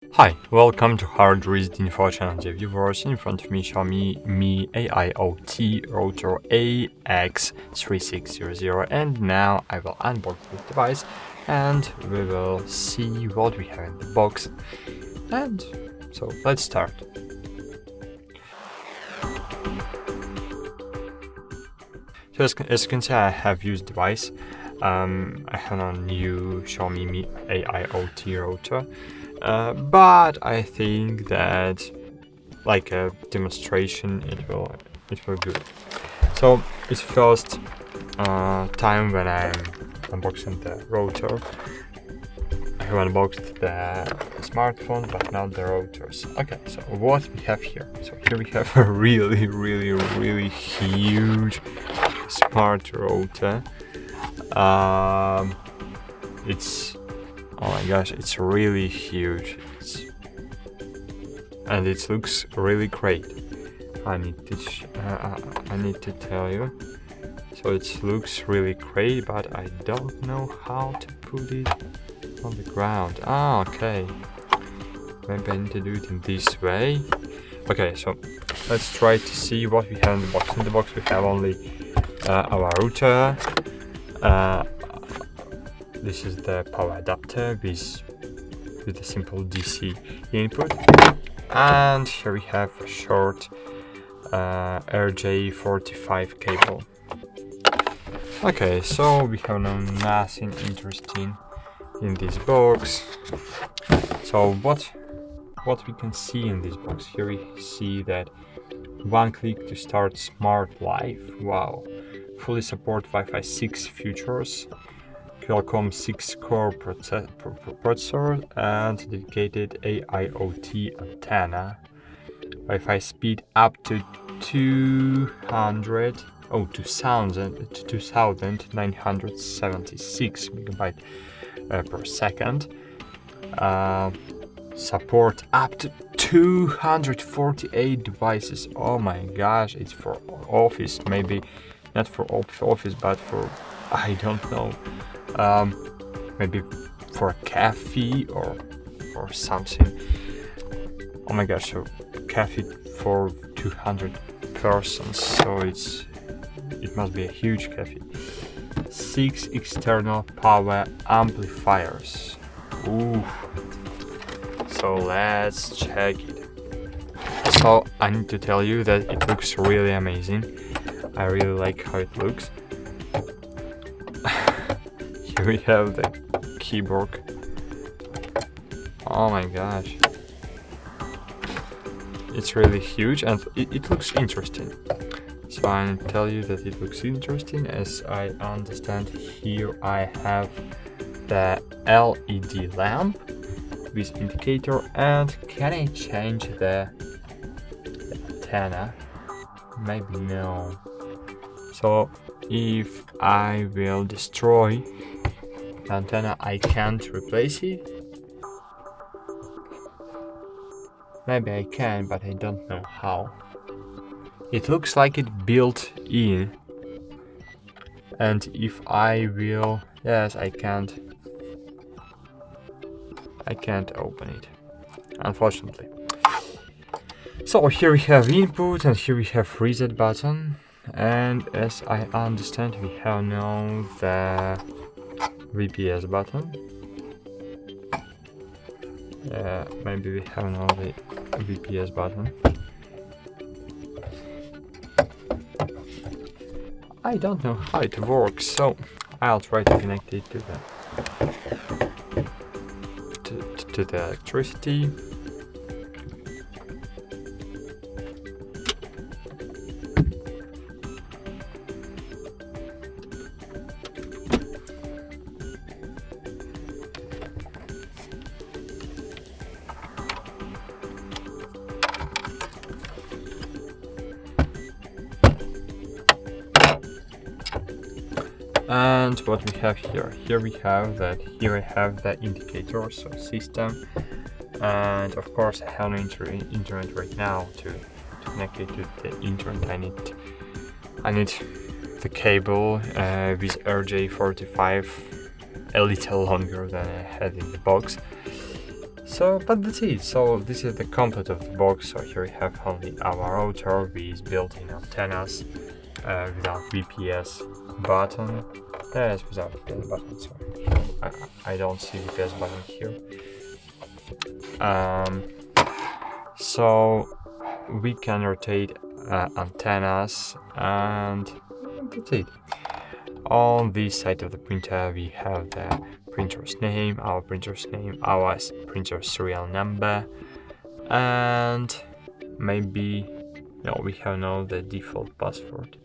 Hi, welcome to HardReset.Info channel, dear viewers. In front of me, Xiaomi AIoT router AX3600, and now I will unbox this device and we will see what we have in the box. And so let's start. So as you can see, I have used the device. I have a new Xiaomi AIoT router. But I think that, like a demonstration, it will good. So it's first time when I'm unboxing the router. I have unboxed the smartphone, but not the routers. Okay, so what we have here? So here we have a really huge smart router. It's Oh my gosh, it's really huge. And it looks really great. I need to tell you. So it looks really great, but I don't know how to put it on the ground. Okay. Maybe I need to do it in this way. Okay, so let's try to see what we have in the box. In the box we have only our router. This is the power adapter with a simple DC input, and here we have a short RJ45 cable. Okay, so we have nothing interesting in this box. So what we can see in this box? Here we see that one click to start smart life. Wow, fully support Wi-Fi 6 features. Qualcomm 6-core processor and dedicated AIoT antenna. Wi-Fi speed up to 2,976 megabytes per second. Support up to 248 devices. Oh my gosh, it's for office, maybe not for office, but for, I don't know. Maybe for a cafe or something. Oh my gosh, so cafe for 200 persons, so it must be a huge cafe. 6 external power amplifiers. Ooh. So let's check it. So I need to tell you that it looks really amazing. I really like how it looks. Here we have the keyboard. Oh my gosh. It's really huge and it looks interesting. So I'll tell you that it looks interesting. As I understand, here I have the LED lamp with indicator, and can I change the antenna? Maybe no. So if I will destroy the antenna, I can't replace it. Maybe I can, but I don't know how. It looks like it built in, and if I will, yes, I can't open it, unfortunately. So here we have input, and here we have reset button, and as I understand, we have now the VPS button. Maybe we have now the VPS button. I don't know how it works, so I'll try to connect it to the electricity. And what we have here? Here I have the indicator, so system, and of course I have no internet right now. To connect it to the internet, I need the cable with RJ45, a little longer than I had in the box. But that's it. So this is the content of the box. So here we have only our router with built-in antennas, without VPS button. Yes, without VPS button. Sorry, I don't see VPS button here. So we can rotate antennas, and that's it. On this side of the printer we have the printer's name, our printer's serial number, and maybe we have now the default password.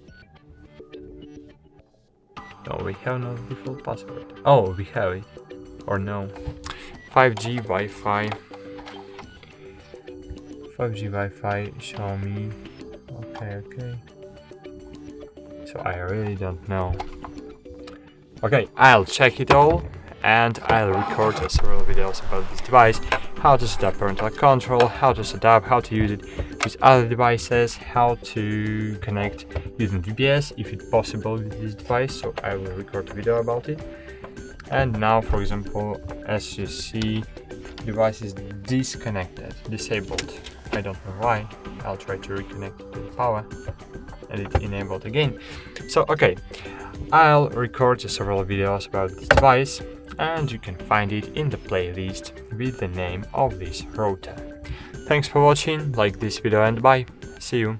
No, we have no default password. Oh, we have it, or no? 5G Wi-Fi, Xiaomi. Okay. So I really don't know. Okay, I'll check it all, and I'll record several videos about this device, how to set up parental control, how to set up, how to use it with other devices, how to connect using VPS if it's possible with this device, so I will record a video about it. And now, for example, as you see, device is disabled. I don't know why. I'll try to reconnect it to the power, and it enabled again. So okay, I'll record several videos about this device, and you can find it in the playlist with the name of this router. Thanks for watching, like this video and bye, see you.